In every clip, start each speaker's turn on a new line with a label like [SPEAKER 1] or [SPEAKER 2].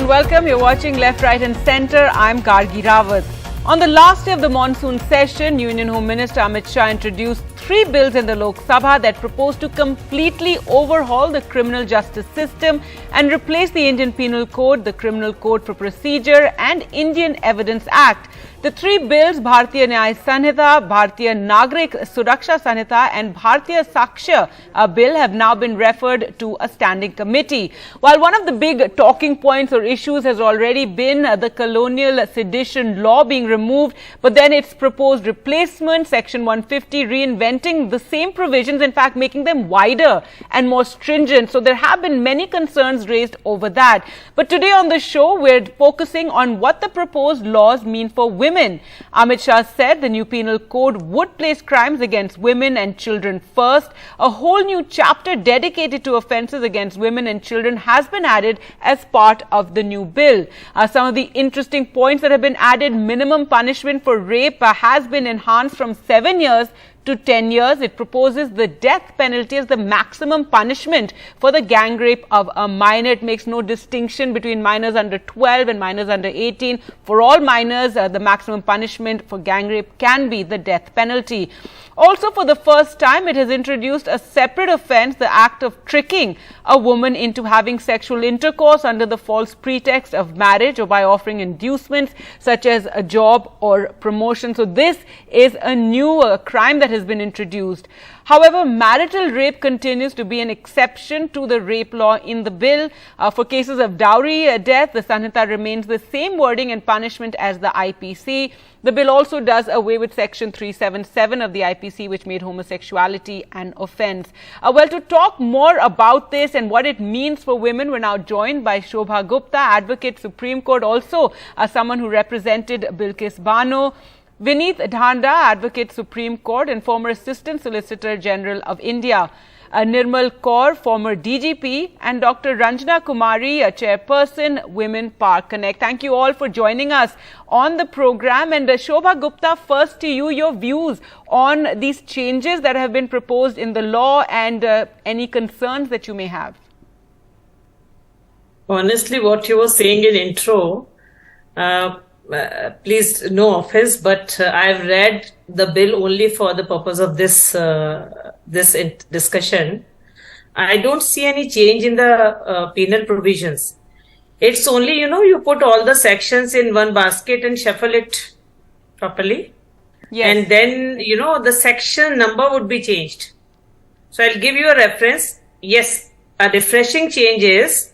[SPEAKER 1] and welcome. You're watching Left, Right and Centre. I'm Gargi Rawat. On the last day of the monsoon session, Union Home Minister Amit Shah introduced 3 bills in the Lok Sabha that propose to completely overhaul the criminal justice system and replace the Indian Penal Code, the Criminal Code for Procedure and Indian Evidence Act. The 3 bills, Bharatiya Nyaya Sanhita, Bharatiya Nagrik Suraksha Sanhita and Bharatiya Sakshya bill have now been referred to a standing committee. While one of the big talking points or issues has already been the colonial sedition law being removed, but then its proposed replacement, Section 150, reinventing the same provisions, in fact making them wider and more stringent. So there have been many concerns raised over that. But today on the show, we're focusing on what the proposed laws mean for women. Amit Shah said the new penal code would place crimes against women and children first. A whole new chapter dedicated to offences against women and children has been added as part of the new bill. Some of the interesting points that have been added: minimum punishment for rape has been enhanced from 7 years to 10 years. It proposes the death penalty as the maximum punishment for the gang rape of a minor. It makes no distinction between minors under 12 and minors under 18. For all minors, the maximum punishment for gang rape can be the death penalty. Also, for the first time, it has introduced a separate offence, the act of tricking a woman into having sexual intercourse under the false pretext of marriage or by offering inducements such as a job or promotion. So this is a new crime that has been introduced. However, marital rape continues to be an exception to the rape law in the bill. For cases of dowry death, the Sanhita remains the same wording and punishment as the IPC. The bill also does away with Section 377 of the IPC, which made homosexuality an offence. Well, to talk more about this and what it means for women, we're now joined by Shobha Gupta, Advocate Supreme Court, also someone who represented Bilkis Bano, Vineet Dhanda, Advocate Supreme Court and former Assistant Solicitor General of India, Nirmal Kaur, former DGP, and Dr. Ranjana Kumari, Chairperson, Women Park Connect. Thank you all for joining us on the program. And Shobha Gupta, first to you, your views on these changes that have been proposed in the law and any concerns that you may have.
[SPEAKER 2] Honestly, what you were saying in intro, please no offense, but I've read the bill only for the purpose of this discussion. I don't see any change in the penal provisions. It's only, you put all the sections in one basket and shuffle it properly. Yes. And then, the section number would be changed. So I'll give you a reference. Yes, a refreshing change is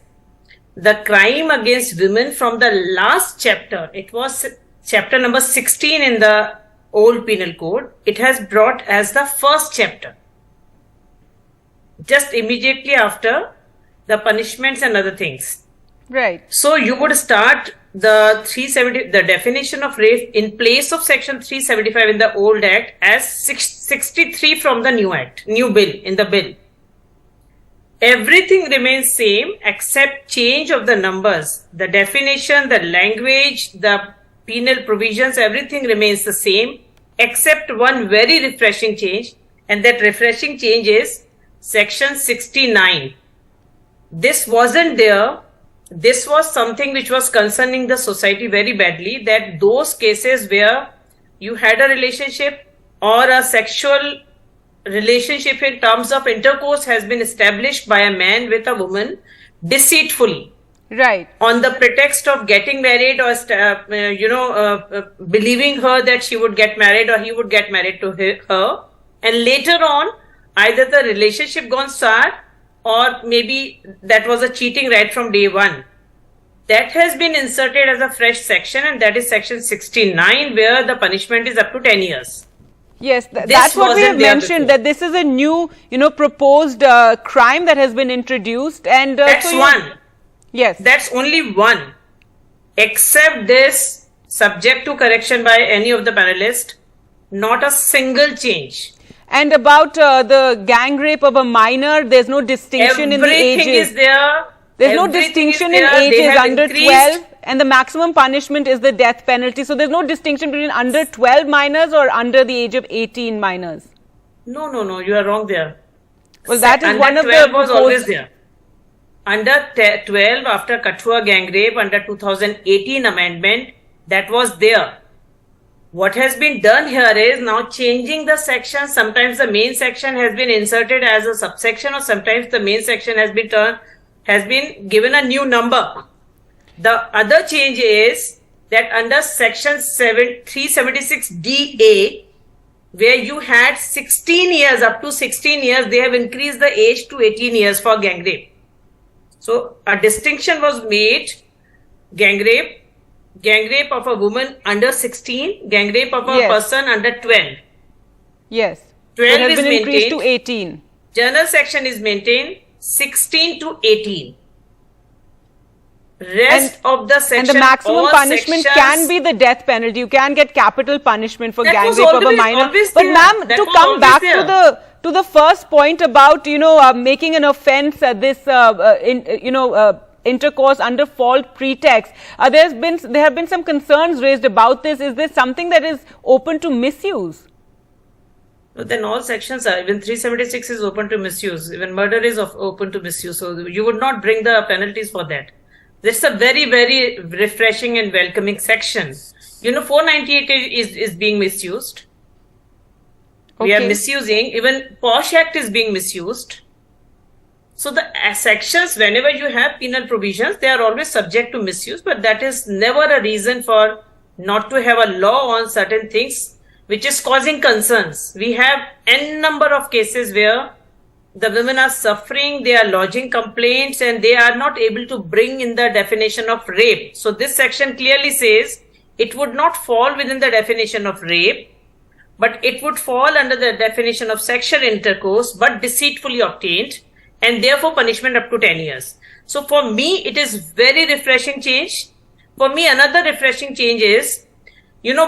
[SPEAKER 2] the crime against women from the last chapter. It was chapter number 16 in the old penal code. It has brought as the first chapter, just immediately after the punishments and other things.
[SPEAKER 1] Right.
[SPEAKER 2] So you would start the the definition of rape in place of section 375 in the old act as 63 from the new bill, in the bill. Everything remains same except change of the numbers. The definition, the language, the penal provisions, everything remains the same except one very refreshing change, and that refreshing change is section 69. This wasn't there. This was something which was concerning the society very badly, that those cases where you had a relationship or a sexual relationship in terms of intercourse has been established by a man with a woman deceitfully,
[SPEAKER 1] right,
[SPEAKER 2] on the pretext of getting married or believing her that she would get married or he would get married to her, and later on either the relationship gone sour or maybe that was a cheating right from day one. That has been inserted as a fresh section, and that is section 69, where the punishment is up to 10 years.
[SPEAKER 1] Yes, that's what we have mentioned, that this is a new, proposed crime that has been introduced. And
[SPEAKER 2] that's one.
[SPEAKER 1] Yes.
[SPEAKER 2] That's only one. Except this, subject to correction by any of the panelists, not a single change.
[SPEAKER 1] And about the gang rape of a minor, there's no distinction in the ages.
[SPEAKER 2] Everything is there.
[SPEAKER 1] There's no distinction in ages under 12. And the maximum punishment is the death penalty. So there's no distinction between under 12 minors or under the age of 18 minors.
[SPEAKER 2] No, you are wrong there.
[SPEAKER 1] Well, that is
[SPEAKER 2] under
[SPEAKER 1] one of
[SPEAKER 2] 12
[SPEAKER 1] the
[SPEAKER 2] was always there. under 12 after Kathua gang rape under 2018 amendment that was there. What has been done here is now changing the section. Sometimes the main section has been inserted as a subsection, or sometimes the main section has been given a new number. The other change is that under section 376DA, where you had 16 years, up to 16 years, they have increased the age to 18 years for gang rape. So a distinction was made: gang rape of a woman under 16, gang rape of a person under 12.
[SPEAKER 1] Yes.
[SPEAKER 2] 12
[SPEAKER 1] it has
[SPEAKER 2] is
[SPEAKER 1] been increased
[SPEAKER 2] maintained.
[SPEAKER 1] to 18.
[SPEAKER 2] General section is maintained, 16 to 18. Rest of the section,
[SPEAKER 1] and the maximum punishment
[SPEAKER 2] sections,
[SPEAKER 1] can be the death penalty. You can get capital punishment for gang rape of a minor. But
[SPEAKER 2] there.
[SPEAKER 1] ma'am, to come back to the first point about making an offence intercourse under false pretext, there have been some concerns raised about this. Is this something that is open to misuse?
[SPEAKER 2] Then all sections are. Even 376 is open to misuse. Even murder is open to misuse. So you would not bring the penalties for that. This is a very, very refreshing and welcoming section. 498 is being misused. Okay. We are misusing. Even POSH Act is being misused. So the sections, whenever you have penal provisions, they are always subject to misuse. But that is never a reason for not to have a law on certain things which is causing concerns. We have n number of cases where the women are suffering, they are lodging complaints, and they are not able to bring in the definition of rape. So this section clearly says it would not fall within the definition of rape, but it would fall under the definition of sexual intercourse but deceitfully obtained, and therefore punishment up to 10 years. So for me, it is very refreshing change. For me, another refreshing change is,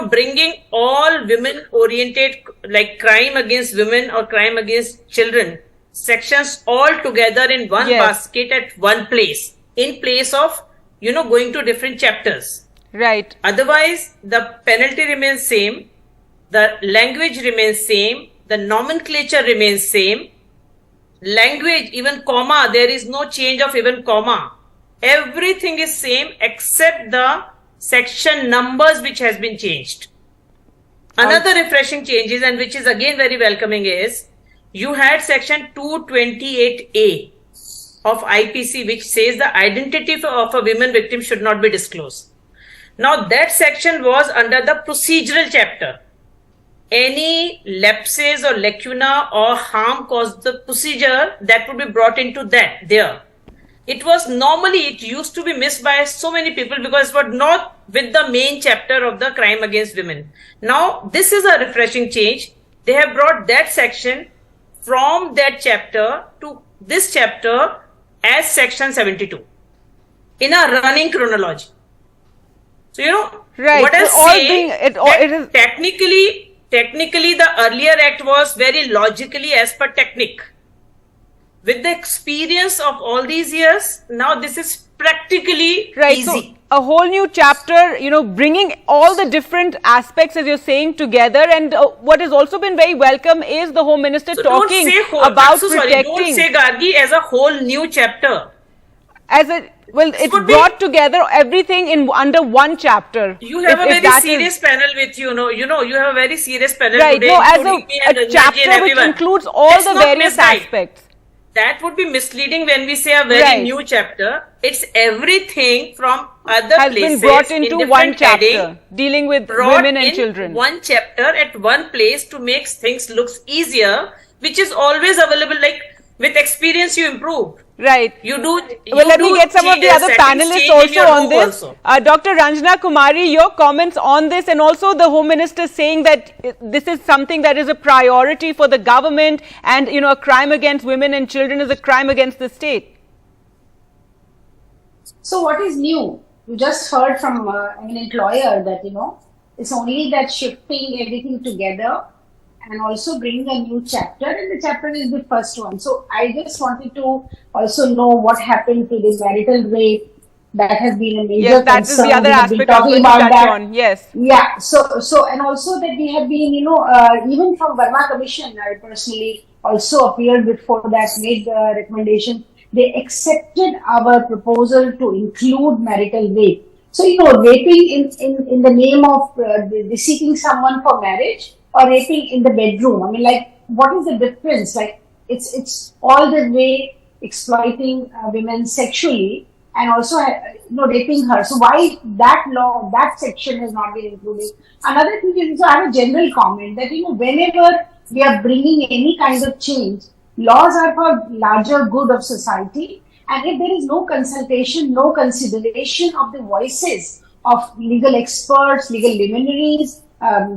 [SPEAKER 2] bringing all women-oriented, like crime against women or crime against children, sections all together in one basket at one place, in place of, going to different chapters.
[SPEAKER 1] Right.
[SPEAKER 2] Otherwise, the penalty remains same, the language remains same, the nomenclature remains same. Language, even comma, there is no change of even comma. Everything is same except the section numbers which has been changed. Another refreshing change is, and which is again very welcoming, is you had section 228A of IPC which says the identity of a women victim should not be disclosed. Now that section was under the procedural chapter. Any lapses or lacuna or harm caused the procedure, that would be brought into that there. It used to be missed by so many people because it was not with the main chapter of the crime against women. Now this is a refreshing change. They have brought that section from that chapter to this chapter as section 72 in a running chronology. So
[SPEAKER 1] right.
[SPEAKER 2] what I'm saying,
[SPEAKER 1] it is
[SPEAKER 2] technically the earlier act was very logically as per technique. With the experience of all these years, now this is practically easy.
[SPEAKER 1] So a whole new chapter, bringing all the different aspects, as you're saying, together. And what has also been very welcome is the Home Minister talking about protecting.
[SPEAKER 2] Don't say, Gargi, as a whole new chapter.
[SPEAKER 1] It's brought together everything under one chapter.
[SPEAKER 2] You have a very serious panel with you. You have a very serious panel today.
[SPEAKER 1] As a chapter which includes all the various aspects.
[SPEAKER 2] That would be misleading when we say a very new chapter. It's everything from other
[SPEAKER 1] has
[SPEAKER 2] places.
[SPEAKER 1] Has been brought into one chapter, dealing with women and children.
[SPEAKER 2] One chapter at one place to make things look easier, which is always available. Like with experience, you improve.
[SPEAKER 1] Right.
[SPEAKER 2] Let
[SPEAKER 1] me get some of the other panelists also on this. Dr. Ranjana Kumari, your comments on this, and also the Home Minister saying that this is something that is a priority for the government, and a crime against women and children is a crime against the state.
[SPEAKER 3] So what is new? You just heard from an eminent lawyer that it's only that shifting everything together and also bring a new chapter, and the chapter is the first one. So I just wanted to also know what happened to the marital rape. That has been a major concern.
[SPEAKER 1] That is the other aspect I was going to touch on. Yes.
[SPEAKER 3] Yeah. So and also that we have been, even from Verma Commission, I personally also appeared before that, made the recommendation they accepted our proposal to include marital rape. So, raping in the name of seeking someone for marriage or raping in the bedroom. I mean, like, what is the difference? Like, it's all the way exploiting women sexually and also, raping her. So why that law, that section has not been included? Another thing is, so I have a general comment that, whenever we are bringing any kind of change, laws are for larger good of society. And if there is no consultation, no consideration of the voices of legal experts, legal luminaries,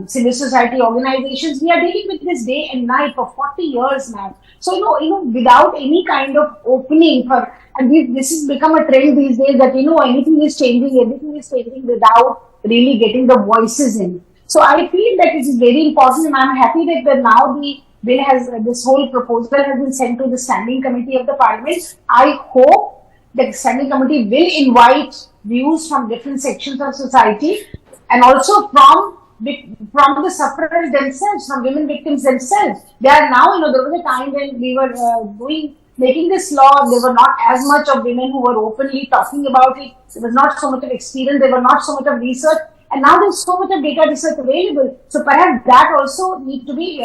[SPEAKER 3] civil society organizations, we are dealing with this day and night for 40 years now. So, without any kind of opening for, and this has become a trend these days that, everything is changing without really getting the voices in. So I feel that it is very important, and I'm happy that now the bill has, this whole proposal has been sent to the Standing Committee of the Parliament. I hope that the Standing Committee will invite views from different sections of society and also from the sufferers themselves, from women victims themselves. They are now, there was a time when we were making this law, there were not as much of women who were openly talking about it. There was not so much of experience, there were not so much of research, and now there's so much of data research available. So perhaps that also need to be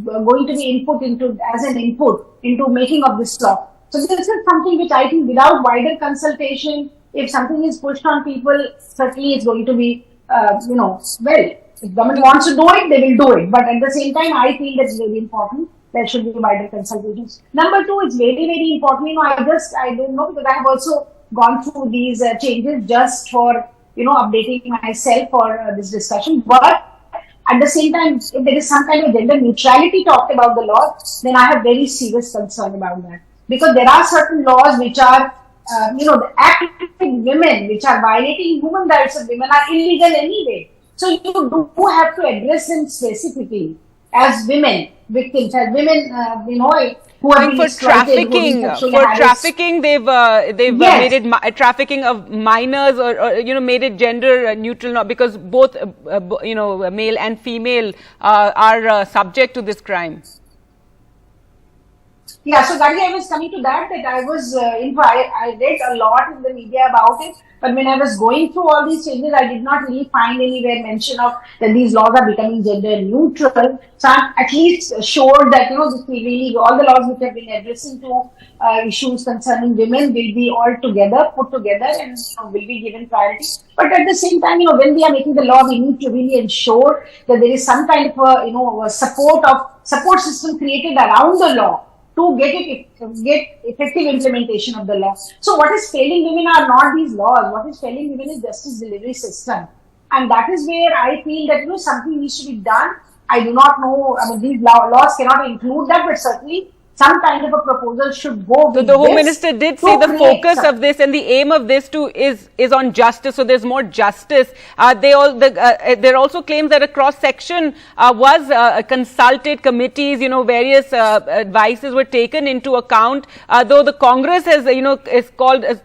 [SPEAKER 3] going to be input into as an input into making of this law. So this is something which I think without wider consultation, if something is pushed on people, certainly it's going to be, if government wants to do it, they will do it. But at the same time, I feel that's very important. There should be wider consultations. Number two, it's very, very important. I don't know, because I have also gone through these changes just for, updating myself for this discussion. But at the same time, if there is some kind of gender neutrality talked about the law, then I have very serious concern about that. Because there are certain laws which are, the act with women, which are violating human rights of women, are illegal anyway. So you do have to address them specifically as women victims, as women, who are being
[SPEAKER 1] trafficking. Trafficking, they've made it trafficking of minors, or made it gender neutral, because both male and female are subject to this crime.
[SPEAKER 3] Yeah, so Gargi, I was coming to that I was, I read a lot in the media about it, but when I was going through all these changes, I did not really find anywhere mention of that these laws are becoming gender neutral. So I'm at least sure that, this will really, all the laws which have been addressing to issues concerning women will be all together, put together, and will be given priority. But at the same time, when we are making the law, we need to really ensure that there is some kind of a support system created around the law to get effective implementation of the law. So what is failing women are not these laws. What is failing women is justice delivery system. And that is where I feel that, something needs to be done. I do not know, these laws cannot include that, but certainly some kind of a proposal should go with
[SPEAKER 1] So the Home Minister did say the focus of this and the aim of this is on justice. So there's more justice. There are also claims that a cross section was consulted, committees, various advices were taken into account. Though the Congress has,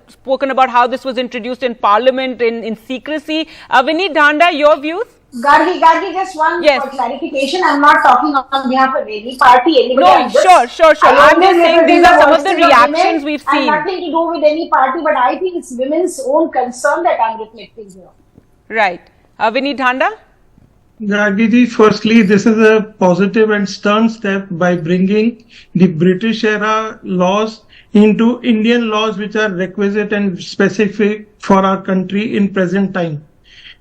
[SPEAKER 1] spoken about how this was introduced in Parliament in secrecy. Vineet Dhanda, your views?
[SPEAKER 3] Gargi, just one clarification. I'm not talking on behalf of any party.
[SPEAKER 1] No, sure. I'm just saying these are some of the reactions we've seen.
[SPEAKER 3] Nothing to do with any party, but I think it's women's own concern that I'm reflecting here.
[SPEAKER 1] Right. Vineet Dhanda?
[SPEAKER 4] Gargi, firstly, this is a positive and stern step by bringing the British era laws into Indian laws, which are requisite and specific for our country in present time.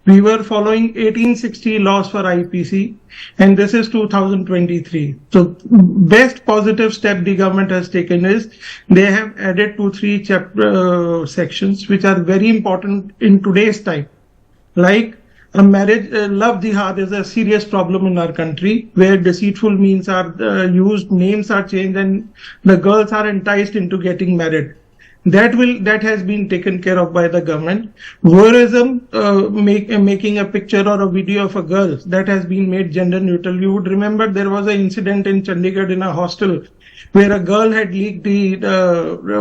[SPEAKER 4] We were following 1860 laws for IPC, and this is 2023. So best positive step the government has taken is they have added 2-3 sections which are very important in today's time. Like a marriage, love jihad is a serious problem in our country, where deceitful means are used, names are changed, and the girls are enticed into getting married. That has been taken care of by the government. Voyeurism, making a picture or a video of a girl, that has been made gender neutral. You would remember there was an incident in Chandigarh in a hostel where a girl had leaked the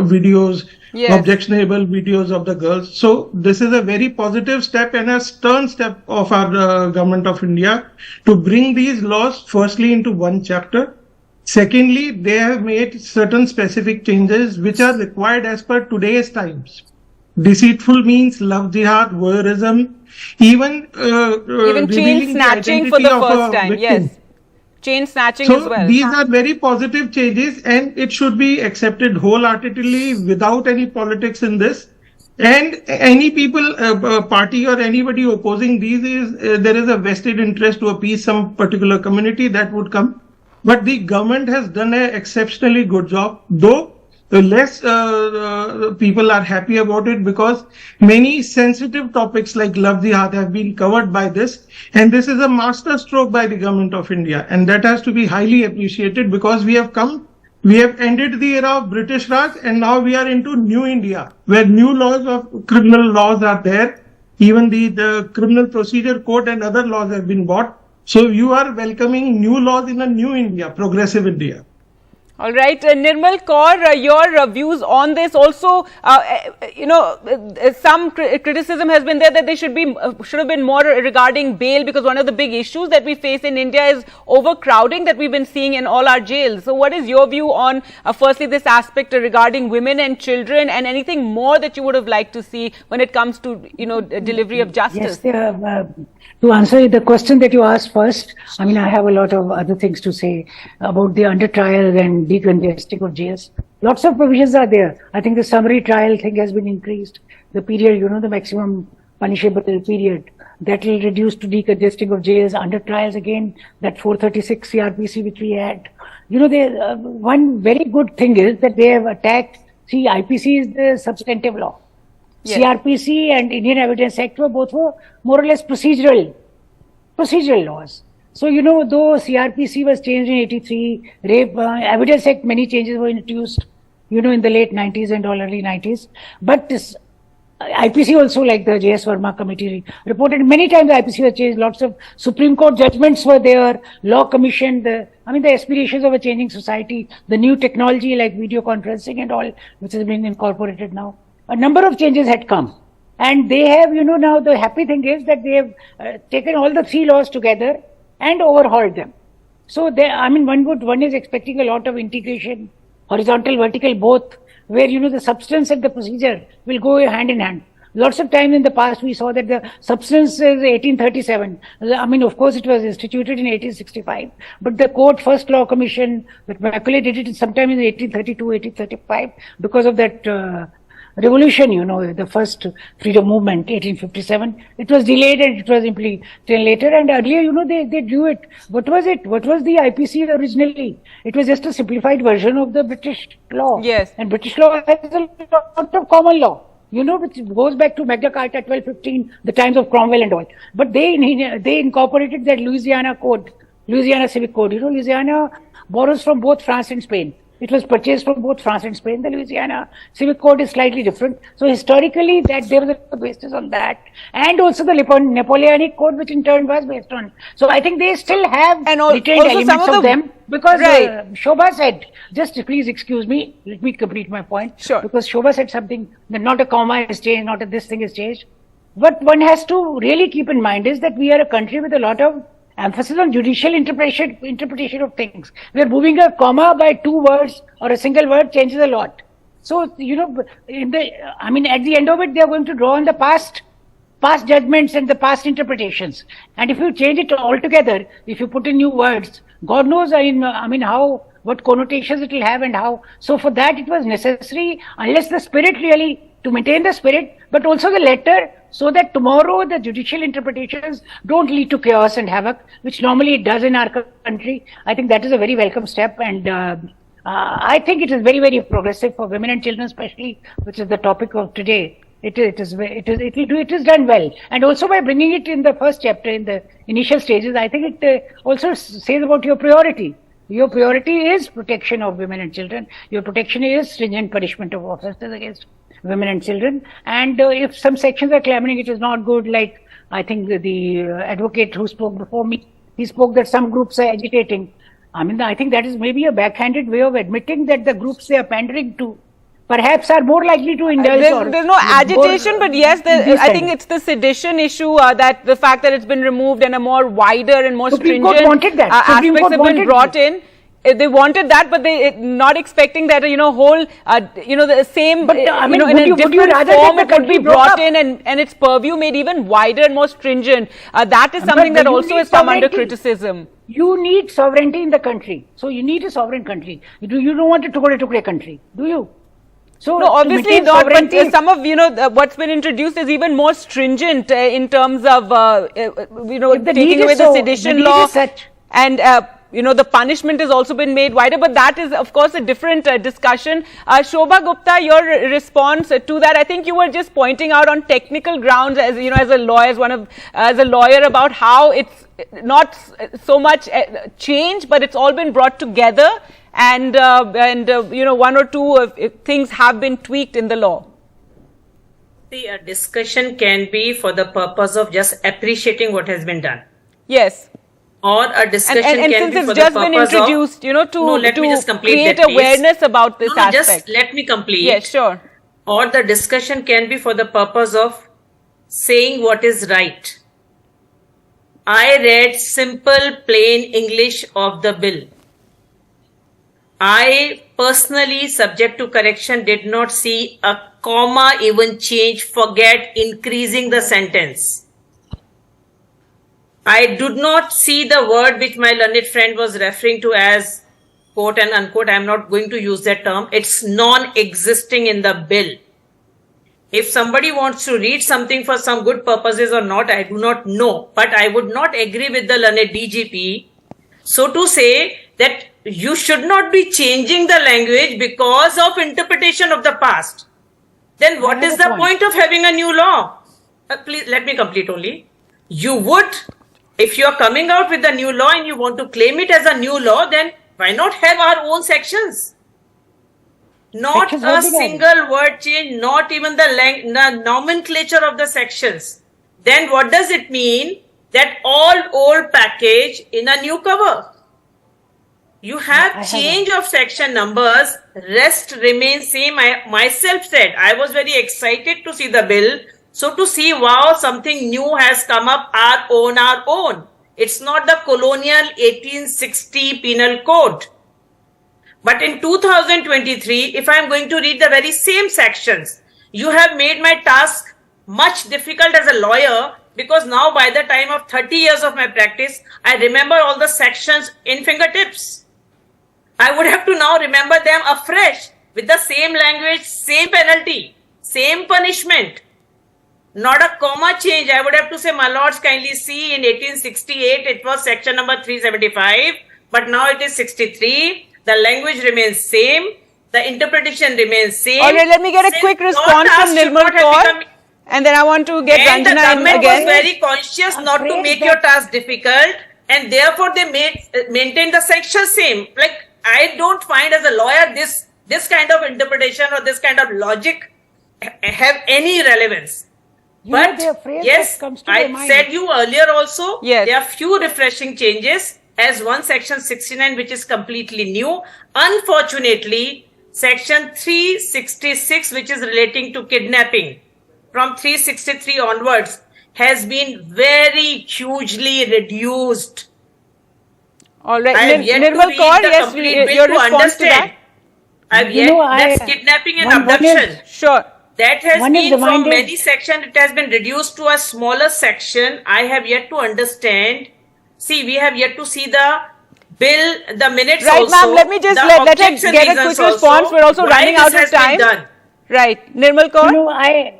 [SPEAKER 4] videos, objectionable videos of the girls. So this is a very positive step and a stern step of our government of India to bring these laws firstly into one chapter, Secondly, they have made certain specific changes which are required as per today's times. Deceitful means love jihad, voyeurism, even
[SPEAKER 1] Even chain
[SPEAKER 4] revealing the
[SPEAKER 1] snatching for
[SPEAKER 4] identity
[SPEAKER 1] the
[SPEAKER 4] of
[SPEAKER 1] first
[SPEAKER 4] a
[SPEAKER 1] time.
[SPEAKER 4] victim.
[SPEAKER 1] Yes. Chain snatching
[SPEAKER 4] So
[SPEAKER 1] as well.
[SPEAKER 4] these are very positive changes, and it should be accepted wholeheartedly without any politics in this. And any people, party or anybody opposing these there is a vested interest to appease some particular community that would come. But the government has done an exceptionally good job, though less people are happy about it because many sensitive topics like love jihad have been covered by this, and this is a master stroke by the government of India, and that has to be highly appreciated because we have ended the era of British Raj, and now we are into new India where new laws of criminal laws are there. Even the criminal procedure code and other laws have been brought. So you are welcoming new laws in a new India, progressive India.
[SPEAKER 1] All right, Nirmal Kaur, your views on this also, some criticism has been there that they should have been more regarding bail, because one of the big issues that we face in India is overcrowding that we've been seeing in all our jails. So what is your view on, firstly, this aspect regarding women and children, and anything more that you would have liked to see when it comes to, delivery of justice?
[SPEAKER 5] Yes, to answer the question that you asked first, I mean, I have a lot of other things to say about the under trial and decongesting of jails. Lots of provisions are there. I think the summary trial thing has been increased. The period, the maximum punishable period, that will reduce to decongesting of jails. Under trials again, that 436 CRPC which we had. One very good thing is that they have attacked, IPC is the substantive law. Yes. CRPC and Indian Evidence Act were more or less procedural laws. So, though CRPC was changed in 83, Rape Evidence Act, many changes were introduced, in the late 90s and early 90s. But this IPC also, like the J.S. Verma committee reported, many times the IPC was changed. Lots of Supreme Court judgments were there, Law Commission, the aspirations of a changing society, the new technology like video conferencing and all, which has been incorporated now. A number of changes had come, and they have, now the happy thing is that they have taken all the three laws together and overhauled them. So one is expecting a lot of integration, horizontal, vertical, both, where, the substance and the procedure will go hand in hand. Lots of time in the past we saw that the substance is 1837. Of course it was instituted in 1865, but the court, first law commission, that Macaulay did it sometime in 1832, 1835, because of that revolution, the first freedom movement, 1857. It was delayed and it was implemented later. And earlier, they drew it. What was it? What was the IPC originally? It was just a simplified version of the British law.
[SPEAKER 1] Yes.
[SPEAKER 5] And British law has a lot of common law, which goes back to Magna Carta 1215, the times of Cromwell and all. But they incorporated that Louisiana Civic Code. Louisiana borrows from both France and Spain. It was purchased from both France and Spain. The Louisiana Civic Code is slightly different. So historically, that there was a basis on that, and also the Napoleonic Code, which in turn was based on. So I think they still have retained elements of them, because Shobha said, just please excuse me, let me complete my point.
[SPEAKER 1] Sure. Because
[SPEAKER 5] Shobha said something that not a comma has changed, not a this thing has changed. What one has to really keep in mind is that we are a country with a lot of emphasis on judicial interpretation of things. We are moving a comma by two words or a single word changes a lot. So, at the end of it, they are going to draw on the past judgments and the past interpretations. And if you change it altogether, if you put in new words, God knows, what connotations it will have and how. So for that, it was necessary, unless the spirit really, to maintain the spirit, but also the letter, so that tomorrow the judicial interpretations don't lead to chaos and havoc, which normally it does in our country. I think that is a very welcome step, and I think it is very, very progressive for women and children, especially, which is the topic of today. It is done well, and also by bringing it in the first chapter, in the initial stages, I think it also says about your priority. Your priority is protection of women and children. Your protection is stringent punishment of offences against women and children. And if some sections are clamoring it is not good, like I think the advocate who spoke before me, he spoke that some groups are agitating. I think that is maybe a backhanded way of admitting that the groups they are pandering to perhaps are more likely to indulge.
[SPEAKER 1] There's no agitation, but yes, I think it's the sedition issue, that the fact that it's been removed and a more wider and more stringent aspects have been brought in. they wanted that, but they not expecting that whole the same
[SPEAKER 5] But, I mean,
[SPEAKER 1] in a
[SPEAKER 5] would you
[SPEAKER 1] different
[SPEAKER 5] rather that
[SPEAKER 1] form
[SPEAKER 5] the
[SPEAKER 1] it would be
[SPEAKER 5] country broke
[SPEAKER 1] brought
[SPEAKER 5] up?
[SPEAKER 1] in and its purview made even wider and more stringent. That is something
[SPEAKER 5] But
[SPEAKER 1] that
[SPEAKER 5] you
[SPEAKER 1] also
[SPEAKER 5] need
[SPEAKER 1] has come under
[SPEAKER 5] sovereignty.
[SPEAKER 1] criticism.
[SPEAKER 5] You need sovereignty in the country. So you need a sovereign country. You don't want a tukre country, do you? So
[SPEAKER 1] No,
[SPEAKER 5] to
[SPEAKER 1] obviously
[SPEAKER 5] maintain
[SPEAKER 1] not. But
[SPEAKER 5] sovereignty-
[SPEAKER 1] some of what's been introduced is even more stringent in terms of
[SPEAKER 5] the
[SPEAKER 1] taking
[SPEAKER 5] need
[SPEAKER 1] away
[SPEAKER 5] is
[SPEAKER 1] the
[SPEAKER 5] so-
[SPEAKER 1] sedition
[SPEAKER 5] the need
[SPEAKER 1] law,
[SPEAKER 5] is such.
[SPEAKER 1] and the punishment has also been made wider. But that is, of course, a different discussion. Shobha Gupta, your response to that, I think you were just pointing out on technical grounds, as as a lawyer, as a lawyer, about how it's not so much change, but it's all been brought together. And one or two things have been tweaked in the law.
[SPEAKER 2] See, a discussion can be for the purpose of just appreciating what has been done.
[SPEAKER 1] Yes.
[SPEAKER 2] Or a discussion
[SPEAKER 1] And
[SPEAKER 2] can
[SPEAKER 1] since
[SPEAKER 2] be
[SPEAKER 1] it's
[SPEAKER 2] for
[SPEAKER 1] just
[SPEAKER 2] the
[SPEAKER 1] been
[SPEAKER 2] purpose
[SPEAKER 1] introduced,
[SPEAKER 2] of,
[SPEAKER 1] to,
[SPEAKER 2] no, let
[SPEAKER 1] to
[SPEAKER 2] me just complete
[SPEAKER 1] create
[SPEAKER 2] that, please.
[SPEAKER 1] awareness about this
[SPEAKER 2] No,
[SPEAKER 1] aspect.
[SPEAKER 2] just let me complete.
[SPEAKER 1] Yes, sure.
[SPEAKER 2] Or the discussion can be for the purpose of saying what is right. I read simple, plain English of the bill. I personally, subject to correction, did not see a comma even change, forget increasing the sentence. I did not see the word which my learned friend was referring to as quote and unquote. I am not going to use that term. It's non-existing in the bill. If somebody wants to read something for some good purposes or not, I do not know. But I would not agree with the learned DGP, so to say that you should not be changing the language because of interpretation of the past. Then what is the point of having a new law? Please let me complete only. You would, if you are coming out with a new law and you want to claim it as a new law, then why not have our own sections? Not
[SPEAKER 5] Sections
[SPEAKER 2] a
[SPEAKER 5] will be there.
[SPEAKER 2] single word change, not even the nomenclature of the sections. Then what does it mean? That all old package in a new cover. You have change of section numbers, rest remains same. I myself said I was very excited to see the bill. So to see, wow, something new has come up, our own. It's not the colonial 1860 penal code. But in 2023, if I am going to read the very same sections, you have made my task much difficult as a lawyer, because now by the time of 30 years of my practice, I remember all the sections in fingertips. I would have to now remember them afresh with the same language, same penalty, same punishment. Not a comma change. I would have to say, my lords, kindly see, in 1868, it was section number 375, but now it is 63. The language remains same. The interpretation remains same.
[SPEAKER 1] All right, let me get a
[SPEAKER 2] Since
[SPEAKER 1] quick
[SPEAKER 2] your
[SPEAKER 1] response
[SPEAKER 2] task
[SPEAKER 1] from
[SPEAKER 2] should
[SPEAKER 1] Nirmal
[SPEAKER 2] not have
[SPEAKER 1] Kaur.
[SPEAKER 2] become-
[SPEAKER 1] And then I want to get
[SPEAKER 2] And the
[SPEAKER 1] Ranjana in
[SPEAKER 2] government
[SPEAKER 1] again.
[SPEAKER 2] was very conscious not to
[SPEAKER 5] Afraid
[SPEAKER 2] make
[SPEAKER 5] that-
[SPEAKER 2] your task difficult, and therefore they maintain the section same. Like, I don't find as a lawyer this kind of interpretation or this kind of logic have any relevance. But
[SPEAKER 5] the phrase
[SPEAKER 2] yes,
[SPEAKER 5] that comes to my
[SPEAKER 2] I
[SPEAKER 5] mind.
[SPEAKER 2] said you earlier also,
[SPEAKER 1] Yes.
[SPEAKER 2] there are few refreshing changes, as one section 69 which is completely new. Unfortunately, section 366 which is relating to kidnapping from 363 onwards has been very hugely reduced.
[SPEAKER 1] All right,
[SPEAKER 2] I have yet to
[SPEAKER 1] Nirmal
[SPEAKER 2] read
[SPEAKER 1] Kaur,
[SPEAKER 2] the
[SPEAKER 1] yes,
[SPEAKER 2] complete bill
[SPEAKER 1] your
[SPEAKER 2] to
[SPEAKER 1] response to that?
[SPEAKER 2] understand. I've
[SPEAKER 5] You
[SPEAKER 2] yet,
[SPEAKER 5] know, I-
[SPEAKER 2] that's kidnapping and
[SPEAKER 5] one is-
[SPEAKER 2] abduction.
[SPEAKER 1] Sure.
[SPEAKER 2] That has
[SPEAKER 5] One is
[SPEAKER 2] been from
[SPEAKER 5] reminded-
[SPEAKER 2] many sections, it has been reduced to a smaller section. I have yet to understand. See, we have yet to see the bill, the minutes
[SPEAKER 1] Right,
[SPEAKER 2] also.
[SPEAKER 1] ma'am, let me just
[SPEAKER 2] the
[SPEAKER 1] let her
[SPEAKER 2] objects and
[SPEAKER 1] get a
[SPEAKER 2] reasons
[SPEAKER 1] quick response.
[SPEAKER 2] also,
[SPEAKER 1] We're also
[SPEAKER 2] why
[SPEAKER 1] running
[SPEAKER 2] this
[SPEAKER 1] out of
[SPEAKER 2] has been
[SPEAKER 1] time.
[SPEAKER 2] done.
[SPEAKER 1] Right. Nirmal Kaur?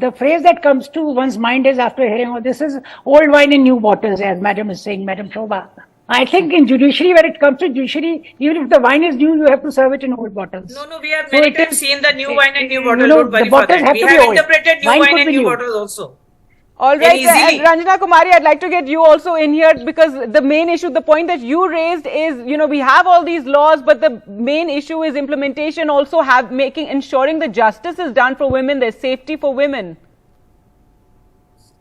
[SPEAKER 5] The phrase that comes to one's mind is, after hearing all this, is old wine in new bottles, as Madam is saying, Madam Shobha. I think in judiciary, when it comes to judiciary, even if the wine is new, you have to serve it in old bottles.
[SPEAKER 2] No, we have
[SPEAKER 5] So
[SPEAKER 2] many
[SPEAKER 5] it
[SPEAKER 2] times
[SPEAKER 5] is-
[SPEAKER 2] seen the new wine and new
[SPEAKER 5] you
[SPEAKER 2] bottles.
[SPEAKER 5] know,
[SPEAKER 2] Don't worry
[SPEAKER 5] the
[SPEAKER 2] for
[SPEAKER 5] bottles
[SPEAKER 2] that.
[SPEAKER 5] have
[SPEAKER 2] We
[SPEAKER 5] to be
[SPEAKER 2] have
[SPEAKER 5] old.
[SPEAKER 2] interpreted new
[SPEAKER 5] Wine
[SPEAKER 2] wine
[SPEAKER 5] could
[SPEAKER 2] and
[SPEAKER 5] be
[SPEAKER 2] new
[SPEAKER 5] new.
[SPEAKER 2] bottles also.
[SPEAKER 1] All
[SPEAKER 2] Very
[SPEAKER 1] right,
[SPEAKER 2] easily.
[SPEAKER 1] Ranjana Kumari, I'd like to get you also in here, because the main issue, the point that you raised is, we have all these laws, but the main issue is implementation, also ensuring the justice is done for women, there's safety for women.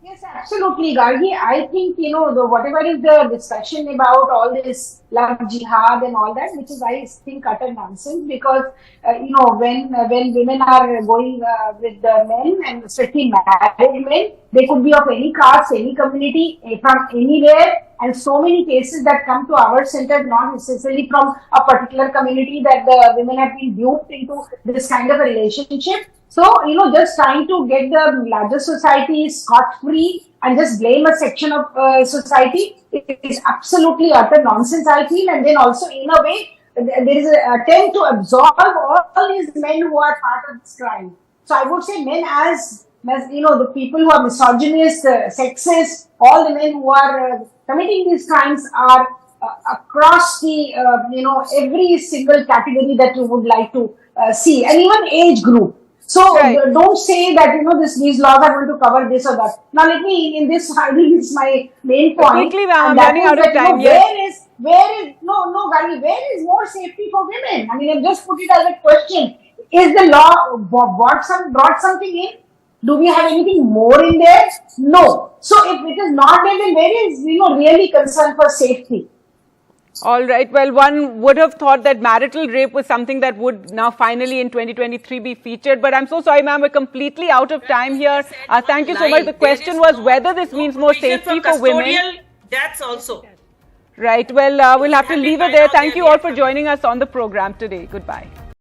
[SPEAKER 3] Yes, absolutely, Gargi. I think, whatever is the discussion about all this love jihad and all that, which is, I think, utter nonsense, because, when women are going with the men, and especially married men, They could be of any caste, any community, from anywhere, and so many cases that come to our center, not necessarily from a particular community, that the women have been duped into this kind of a relationship. So, just trying to get the larger society scot-free and just blame a section of society is absolutely utter nonsense, I feel. And then also, in a way, there is an attempt to absolve all these men who are part of this crime. So I would say men as the people who are misogynist, sexist, all the men who are committing these crimes are across the, every single category that you would like to see, and even age group. So don't say that, these laws are going to cover this or that. Now let me, in this, I think this is my main point.
[SPEAKER 1] Quickly, ma'am, I'm running out of time.
[SPEAKER 3] Where is more safety for women? I mean, I've just put it as a question. Is the law brought something in? Do we have anything more in there? No. So if it is not there, then where is, really concern for safety?
[SPEAKER 1] All right. Well, one would have thought that marital rape was something that would now finally in 2023 be featured. But I'm so sorry, ma'am, we're completely out of time here. Thank you so much. The question was whether this means more safety for women.
[SPEAKER 2] That's also.
[SPEAKER 1] Right. Well, we'll have to leave it there. Thank you all for joining us on the program today. Goodbye.